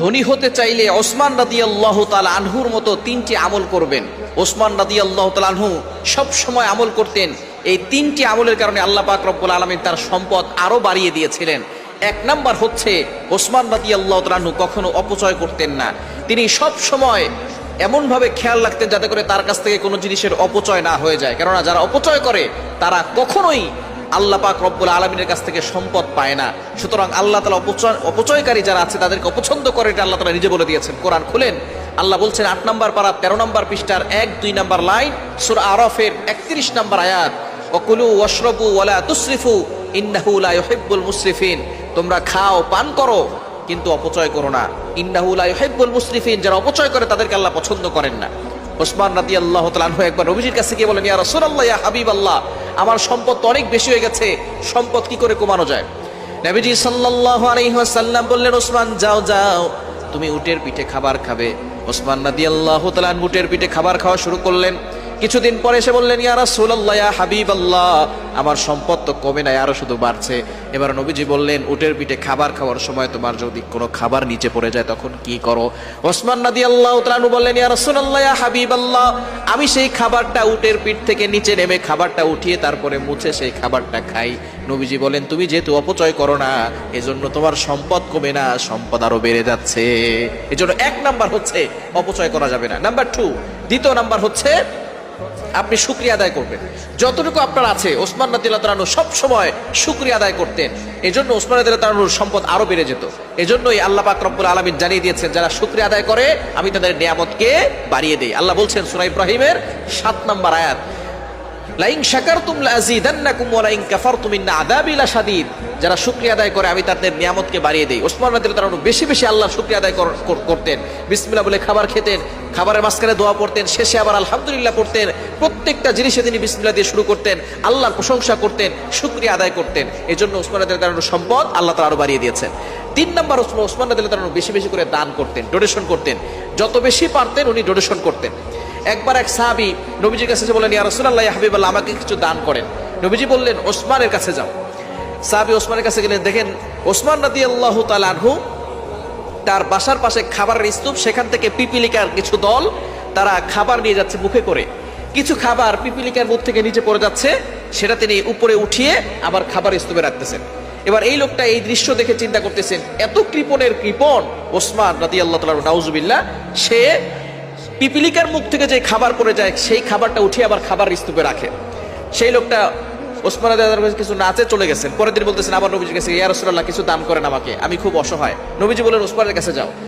ধনী হতে চাইলে ওসমান রাদিয়াল্লাহু তাআলা আনহুর মতো তিনটি আমল করবেন। ওসমান রাদিয়াল্লাহু তাআলা আনহু সব সময় আমল করতেন। এই তিনটি আমলের কারণে আল্লাহ পাক রব্বুল আলামিন তার সম্পদ আরো বাড়িয়ে দিয়েছিলেন। এক নাম্বার হচ্ছে ওসমান রাদিয়াল্লাহু তাআলা আনহু কখনো অপচয় করতেন না। তিনি সব সময় এমন ভাবে খেয়াল রাখতেন যাতে করে তার কাছ থেকে কোনো জিনিসের অপচয় না হয়ে যায়, কেননা যারা অপচয় করে তারা কখনোই আল্লাহ পাক রব্বুল আলামিনের কাছ থেকে সম্পদ পায় না। সুতরাং আল্লাহ তাআলা অপচয়কারী যারা আছে তাদেরকে অপছন্দ করে, এটা আল্লাহ তাআলা নিজে বলে দিয়েছেন। কোরআন খুলেন, আল্লাহ বলছেন ৮ নম্বর পারা ১৩ নম্বর পৃষ্ঠার ১-২ নম্বর লাইন, সূরা আরাফের ৩১ নম্বর আয়াত, ওয়াকুলু ওয়াশরাবু ওয়ালা তুসরিফু ইন্নাহু লা ইউহিব্বুল মুসরিফিন। তোমরা খাও পান করো কিন্তু অপচয় করো না। ইন্নাহু লা ইউহিব্বুল মুসরিফিন, যারা অপচয় করে তাদেরকে আল্লাহ পছন্দ করেন না। ওসমান রাদিয়াল্লাহু তাআলা আনহু একবার নবীজির কাছে গিয়ে বলেন, ইয়া রাসূলুল্লাহ, ইয়া হাবিবাল্লাহ, আমার সম্পদ তো অনেক বেশি হয়ে গেছে, সম্পদ কি করে কমানো যায়? নবীজি সাল্লাল্লাহু আলাইহি ওয়াসাল্লাম বললেন, ওসমান যাও যাও, তুমি উটের পিঠে খাবার খাবে। ওসমান রাদিয়াল্লাহু তাআলা আনহু উটের পিঠে খাবার খাওয়া শুরু করলেন। কিছুদিন পরে এসে বললেন, ইয়া রাসূলুল্লাহ, ইয়া হাবিবাল্লাহ, আমার সম্পদ তো কমে নাই, আরো শুধু বাড়ছে। এবার নবীজি বললেন, উটের পিঠে খাবার খাওয়ার সময় তোমার যদি কোনো খাবার নিচে পড়ে যায় তখন কি করো? ওসমান রাদিয়াল্লাহু তাআলা আনহু বললেন, ইয়া রাসূলুল্লাহ, ইয়া হাবিবাল্লাহ, আমি সেই খাবারটা উটের পিঠ থেকে নিচে নেমে খাবারটা উঠিয়ে তারপরে মুছে সেই খাবারটা খাই। নবীজি বলেন, তুমি যেহেতু অপচয় করো না, এজন্য তোমার সম্পদ কমে না, সম্পদ আরো বেড়ে যাচ্ছে। এজন্য ১ নাম্বার হচ্ছে অপচয় করা যাবে না। নাম্বার 2, দ্বিতীয় নাম্বার হচ্ছে আপনি শুকরিয়া আদায় করবেন। যতটুকু আপনার আছে, ওসমান রাদিয়াল্লাহু তাআলা সব সময় শুকরিয়া আদায় করতেন। এজন্য ওসমান রাদিয়াল্লাহু তাআলার সম্পদ আরো বেড়ে যেত। এজন্যই আল্লাহ পাক রব্বুল আলামিন জানিয়ে দিয়েছেন, যারা শুকরিয়া আদায় করে আমি তাদের নিয়ামতকে বাড়িয়ে দেই। আল্লাহ বলছেন সূরা ইব্রাহিমের ৭ নম্বর আয়াত, লাইন শাকারতুম লাযিদান্নাকুম ওয়া লাইন কাফারতুম ইন্না আযাবি লাশাদীদ। যারা শুকরিয়া আদায় করে আমি তাদের নিয়ামতকে বাড়িয়ে দেই। ওসমান রাদিয়াল্লাহু তাআলা বেশি বেশি আল্লাহর শুকরিয়া আদায় করতেন। বিসমিল্লাহ বলে খাবার খেতেন, খাবারের মাঝখানে দোয়া পড়তেন, শেষে আবার আলহামদুলিল্লাহ পড়তেন। প্রত্যেকটা জিনিসে তিনি বিসমিল্লাহ দিয়ে শুরু করতেন, আল্লাহর প্রশংসা করতেন, শুকরিয়া আদায় করতেন। এজন্য ওসমান রাদিয়াল্লাহু তাআলার সম্পদ আল্লাহ তাআলা আরো বাড়িয়ে দিয়েছেন। ৩ নম্বর, ওসমান রাদিয়াল্লাহু তাআলা বেশি বেশি করে দান করতেন, ডোনেশন করতেন। যত বেশি পারতেন উনি ডোনেশন করতেন। একবার এক সাহাবী নবীজির কাছে এসে বললেন, ইয়া রাসূলুল্লাহ, ইয়া হাবিবাল্লাহ, আমাকে কিছু দান করেন। নবীজি বললেন, ওসমানের কাছে যাও। সাহাবী ওসমানের কাছে গেলেন, দেখেন ওসমান রাদিয়াল্লাহু তাআলা আনহু তার বাসার পাশে খাবারের স্তূপ, সেখান থেকে পিপিলিকার কিছু দল তারা খাবার নিয়ে যাচ্ছে মুখে করে। কিছু খাবার পিপিলিকার মুখ থেকে নিচে পড়ে যাচ্ছে, সেটা তিনি উপরে উঠিয়ে আবার খাবার স্তূপে রাখতেছেন। এবার এই লোকটা এই দৃশ্য দেখে চিন্তা করতেছেন, এত কৃপণের কৃপণ ওসমান রাদিয়াল্লাহু তাআলা, নাউজুবিল্লাহ, সে পিপিলিকার মুখ থেকে যে খাবার পড়ে যায় সেই খাবারটা উঠিয়ে আবার খাবার স্তূপে রাখে। সেই লোকটা ওসমান রাদিয়াল্লাহু তাআলার কাছে কিছু নাচে চলে গেছেন। পরের দিন বলতেছেন আবার নবীজির কাছে, ইয়া রাসূলুল্লাহ, কিছু দান করেন আমাকে, আমি খুব অসহায়। নবীজি বলেন, ওসমানের কাছে যাও।